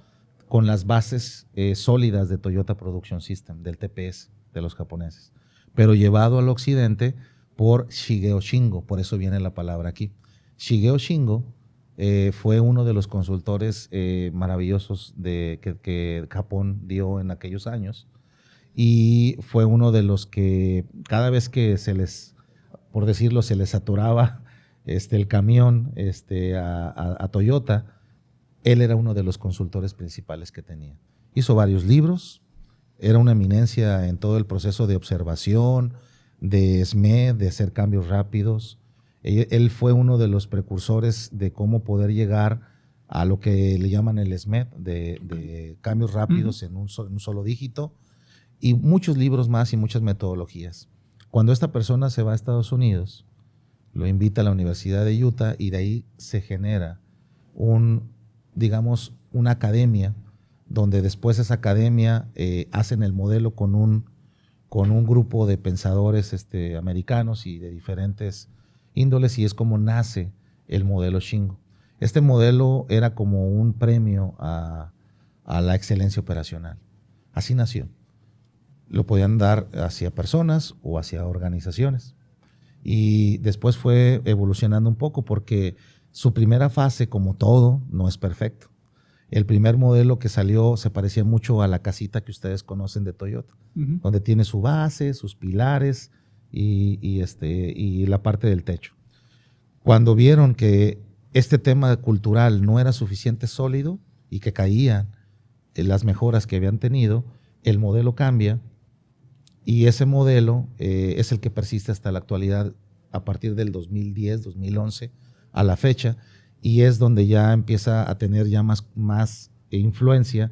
con las bases sólidas de Toyota Production System, del TPS, de los japoneses, pero llevado al occidente por Shigeo Shingo, por eso viene la palabra aquí. Shigeo Shingo fue uno de los consultores maravillosos que Japón dio en aquellos años, y fue uno de los que cada vez que por decirlo, se les saturaba el camión a Toyota, él era uno de los consultores principales que tenía. Hizo varios libros, era una eminencia en todo el proceso de observación, de SMED, de hacer cambios rápidos. Él fue uno de los precursores de cómo poder llegar a lo que le llaman el SMED, de cambios rápidos en un solo dígito, y muchos libros más y muchas metodologías. Cuando esta persona se va a Estados Unidos, lo invita a la Universidad de Utah y de ahí se genera una academia, donde después esa academia hacen el modelo con un grupo de pensadores americanos y de diferentes índoles, y es como nace el modelo Shingo. Este modelo era como un premio a la excelencia operacional. Así nació. Lo podían dar hacia personas o hacia organizaciones. Y después fue evolucionando un poco porque su primera fase, como todo, no es perfecto. El primer modelo que salió se parecía mucho a la casita que ustedes conocen de Toyota, donde tiene su base, sus pilares y la parte del techo. Cuando vieron que este tema cultural no era suficiente sólido y que caían las mejoras que habían tenido, el modelo cambia y ese modelo es el que persiste hasta la actualidad a partir del 2010, 2011 a la fecha, y es donde ya empieza a tener ya más influencia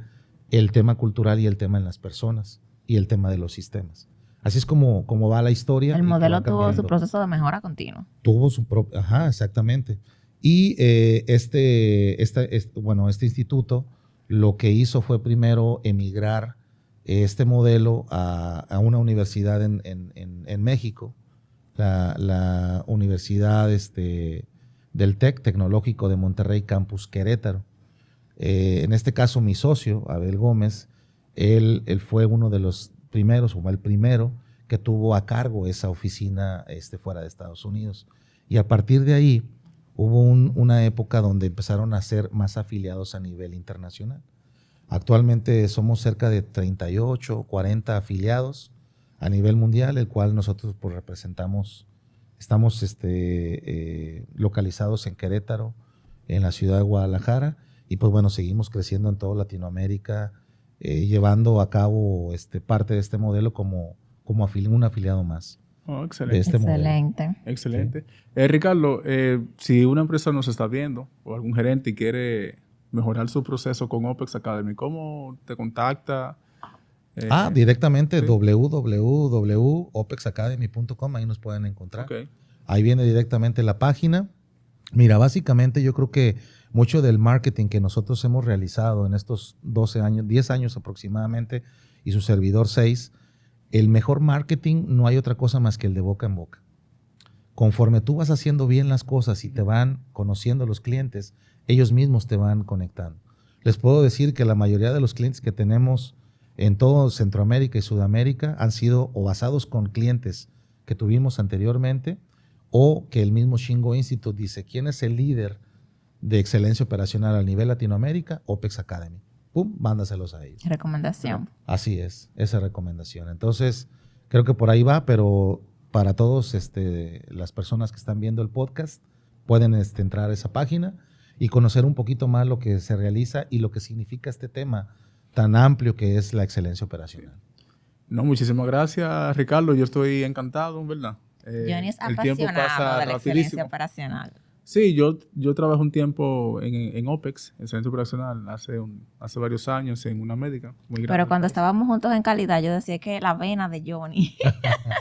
el tema cultural y el tema en las personas y el tema de los sistemas. Así es como va la historia. El modelo tuvo su proceso de mejora continua. Tuvo su propio, exactamente. Y este instituto lo que hizo fue primero emigrar este modelo a una universidad en México, la Universidad del TEC, Tecnológico de Monterrey, Campus Querétaro. En este caso, mi socio, Abel Gómez, él fue uno de los primeros, o el primero, que tuvo a cargo esa oficina fuera de Estados Unidos. Y a partir de ahí, hubo una época donde empezaron a ser más afiliados a nivel internacional. Actualmente somos cerca de 38, 40 afiliados a nivel mundial, el cual nosotros pues, representamos. Estamos localizados en Querétaro, en la ciudad de Guadalajara, y pues bueno, seguimos creciendo en toda Latinoamérica, llevando a cabo parte de este modelo como un afiliado más. Oh, excelente. De este Excelente. modelo. Excelente. Ricardo, si una empresa nos está viendo o algún gerente y quiere mejorar su proceso con OPEX Academy, ¿cómo te contacta? Directamente sí. www.opexacademy.com, ahí nos pueden encontrar. Okay. Ahí viene directamente la página. Mira, básicamente yo creo que mucho del marketing que nosotros hemos realizado en estos 12 años, 10 años aproximadamente, y su servidor 6, el mejor marketing no hay otra cosa más que el de boca en boca. Conforme tú vas haciendo bien las cosas y te van conociendo los clientes, ellos mismos te van conectando. Les puedo decir que la mayoría de los clientes que tenemos en todo Centroamérica y Sudamérica han sido o basados con clientes que tuvimos anteriormente, o que el mismo Shingo Institute dice, ¿quién es el líder de excelencia operacional a nivel Latinoamérica? OPEX Academy. ¡Pum! Mándaselos a ellos. Recomendación. Así es, esa recomendación. Entonces, creo que por ahí va, pero para todos las personas que están viendo el podcast, pueden entrar a esa página y conocer un poquito más lo que se realiza y lo que significa este tema tan amplio que es la excelencia operacional. No, muchísimas gracias, Ricardo. Yo estoy encantado, ¿verdad? Johnny es el tiempo pasa de la excelencia rapidísimo. operacional. Sí, yo trabajé un tiempo en OPEX, en excelencia operacional, hace varios años en una médica muy grande. Pero cuando estábamos juntos en calidad, yo decía que la vena de Johnny.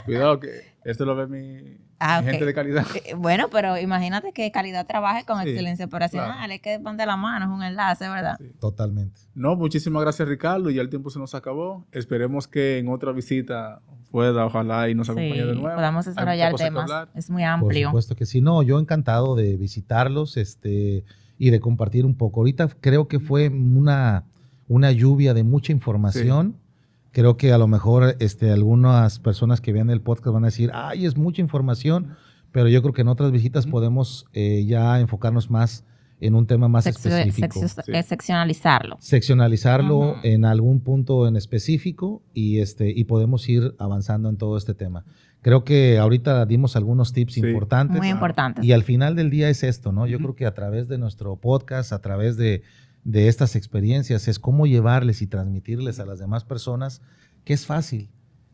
Cuidado que esto lo ve mi gente de calidad. Bueno, pero imagínate que calidad trabaje con Sí, excelencia operacional. claro. Es que van de la mano, es un enlace, ¿verdad? Sí. Totalmente. No, muchísimas gracias, Ricardo. Ya el tiempo se nos acabó. Esperemos que en otra visita pueda, ojalá, y nos acompañe de nuevo. Podamos Hay desarrollar muchas cosas que temas. hablar. Es muy Por amplio. supuesto que sí. No, yo encantado de visitarlos y de compartir un poco. Ahorita creo que fue una lluvia de mucha información. Sí. Creo que a lo mejor algunas personas que vean el podcast van a decir, ay, es mucha información, pero yo creo que en otras visitas podemos ya enfocarnos más en un tema más específico. Seccionalizarlo. Seccionalizarlo en algún punto en específico y podemos ir avanzando en todo este tema. Creo que ahorita dimos algunos tips importantes. Muy importantes. Y al final del día es esto, ¿no? Yo creo que a través de nuestro podcast, a través de estas experiencias, es cómo llevarles y transmitirles a las demás personas que es fácil,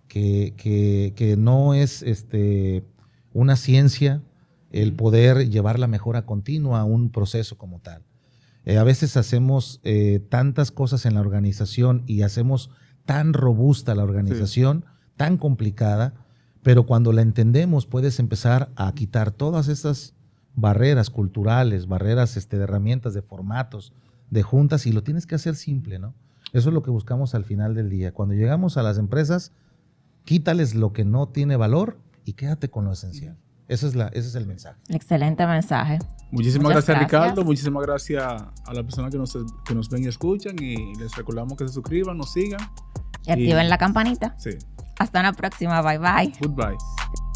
que no es una ciencia el poder llevar la mejora continua a un proceso como tal. A veces hacemos tantas cosas en la organización y hacemos tan robusta la organización, tan complicada, pero cuando la entendemos puedes empezar a quitar todas esas barreras culturales, barreras de herramientas, de formatos, de juntas, y lo tienes que hacer simple, ¿no? Eso es lo que buscamos al final del día. Cuando llegamos a las empresas, quítales lo que no tiene valor y quédate con lo esencial. Ese es el mensaje. Excelente mensaje. Muchísimas Muchas gracias, gracias. Ricardo. Muchísimas gracias a las personas que nos ven y escuchan. Y les recordamos que se suscriban, nos sigan. Y activen la campanita. Sí. Hasta una próxima. Bye bye. Goodbye.